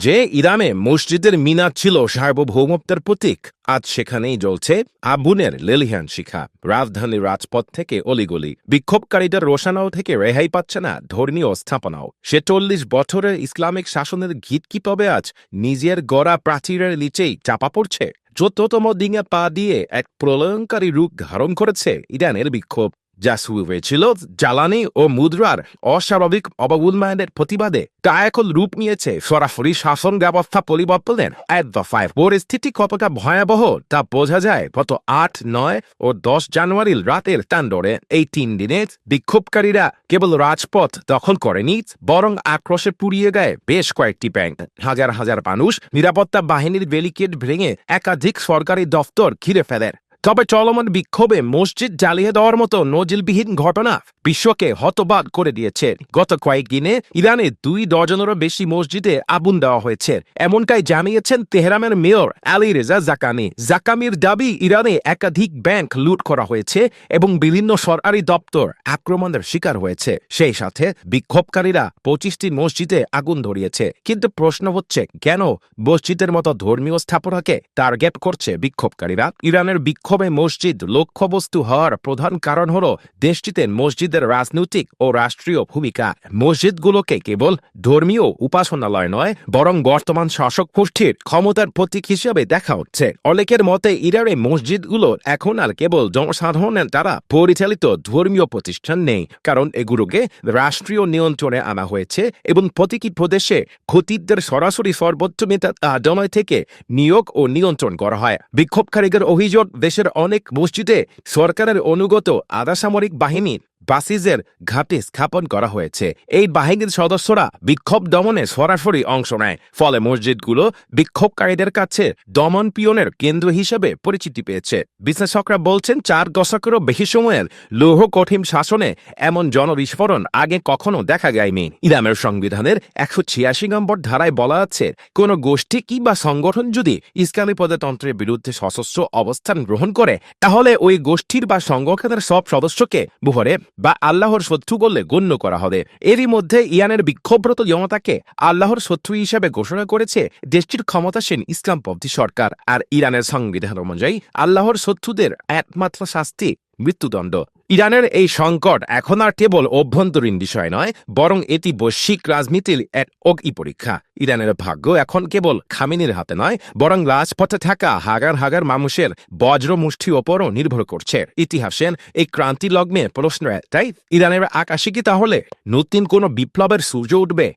যে ইরানে মসজিদের মিনার ছিল সার্বভৌমত্বের প্রতীক, আজ সেখানেই জ্বলছে আগুনের লেলিহান শিখা। রাজধানীর রাজপথ থেকে অলিগলি বিক্ষোভকারীদের রোষানাও থেকে রেহাই পাচ্ছে না ধর্মীয় স্থাপনাও। সে 40 বছরের ইসলামিক শাসনের গীত কি তবে আজ নিজের গড়া প্রাচীরের নিচেই চাপা পড়ছে? 14তম দিনে পা দিয়ে এক প্রলয়ঙ্কারী রূপ ধারণ করেছে ইরানের বিক্ষোভ, যা শুরু হয়েছিল জ্বালানি ও মুদ্রার অস্বাভাবিক অবমূল্যায়নের প্রতিবাদে, তা এখন রূপ নিয়েছে সরাসরি শাসন ব্যবস্থা পরিবর্তনের এক দফায়। পরিস্থিতি কতটা ভয়াবহ তা বোঝা যায় গত 8, 9 ও 10 জানুয়ারির রাতের তাণ্ডবে। এই 3 দিনে বিক্ষোভকারীরা কেবল রাজপথ দখল করেনি, বরং আক্রোশে পুড়িয়ে গায়ে বেশ কয়েকটি ব্যাংক। হাজার হাজার মানুষ নিরাপত্তা বাহিনীর ব্যারিকেড ভেঙে একাধিক সরকারি দফতর ঘিরে ফেলেন। তবে চলমান বিক্ষোভে মসজিদ জ্বালিয়ে দেওয়ার মতো নজিরবিহীন ঘটনা বিশ্বকে হতবাক করে দিয়েছে। গত কয়েকদিনে ইরানে 2 ডজনেরও বেশি মসজিদে আগুন দেওয়া হয়েছে, এমনটাই জানিয়েছেন তেহরানের মেয়র আলী রেজা জাকানি। জাকামির দাবি, ইরানে একাধিক ব্যাংক লুট করা হয়েছে এবং বিভিন্ন সরকারি দপ্তর আক্রমণের শিকার হয়েছে। সেই সাথে বিক্ষোভকারীরা 25টি মসজিদে আগুন ধরিয়েছে। কিন্তু প্রশ্ন হচ্ছে, কেন মসজিদের মতো ধর্মীয় স্থাপনাকে টার্গেট করছে বিক্ষোভকারীরা? ইরানের বিক্ষোভে মসজিদ লক্ষ্যবস্তু হওয়ার প্রধান কারণ হল দেশটিতে মসজিদের রাজনৈতিক ও রাষ্ট্রীয় ভূমিকা। মসজিদগুলোকে কেবল ধর্মীয় উপাসনালয় নয়, বরং বর্তমান শাসক গোষ্ঠীর ক্ষমতার প্রতীক হিসেবে দেখা হচ্ছে। অনেকের মতে ইরানে মসজিদগুলো এখন আর কেবল জনসাধারণের দ্বারা পরিচালিত ধর্মীয় প্রতিষ্ঠান নেই, কারণ এগুলোকে রাষ্ট্রীয় নিয়ন্ত্রণে আনা হয়েছে এবং প্রতিটি প্রদেশে খতিবদের সরাসরি সর্বোচ্চ নেতা আদালত থেকে নিয়োগ ও নিয়ন্ত্রণ করা হয়। বিক্ষোভকারীদের অভিযোগ, দেশের অনেক মসজিদে সরকারের অনুগত আধাসামরিক বাহিনী বাসিজের ঘাঁটি স্থাপন করা হয়েছে। এই বাহিনীর সদস্যরা বিক্ষোভ দমনে সরাসরি অংশ নেয়, ফলে মসজিদগুলো বিক্ষোভকারীদের কাছে দমন পিয়নের কেন্দ্র হিসেবে পরিচিতি পেয়েছে। বিশ্লেষকরা বলছেন, 4 দশকেরও বেশি সময়ের লৌহ কঠিন শাসনে এমন জনবিস্ফোরণ আগে কখনো দেখা যায়নি। ইরানের সংবিধানের 186 নম্বর ধারায় বলা আছে, কোনো গোষ্ঠী কিংবা সংগঠন যদি ইসলামী প্রজাতন্ত্রের বিরুদ্ধে সশস্ত্র অবস্থান গ্রহণ করে, তাহলে ওই গোষ্ঠীর বা সংগঠনের সব সদস্যকে বুহরে বা আল্লাহর শত্রু বলে গণ্য করা হবে। এরই মধ্যে ইরানের বিক্ষোভরত জনতাকে আল্লাহর শত্রু হিসেবে ঘোষণা করেছে দেশটির ক্ষমতাসীন ইসলামপন্থী সরকার। আর ইরানের সংবিধান অনুযায়ী আল্লাহর শত্রুদের একমাত্র শাস্তি মৃত্যুদণ্ড। ইরানের এই সংকট এখন আর কেবল অভ্যন্তরীণ বিষয় নয়, বরং এটি বৈশ্বিক রাজনীতির এক অগ্নি পরীক্ষা। ইরানের ভাগ্য এখন কেবল খামেনির হাতে নয়, বরং রাজপথে থাকা হাজার হাজার মানুষের বজ্র মুষ্টির ওপরও নির্ভর করছে। ইতিহাসের এই ক্রান্তি লগ্নে প্রশ্ন একটাই, ইরানের আকাশে কি তাহলে নতুন কোনো বিপ্লবের সূর্য উঠবে?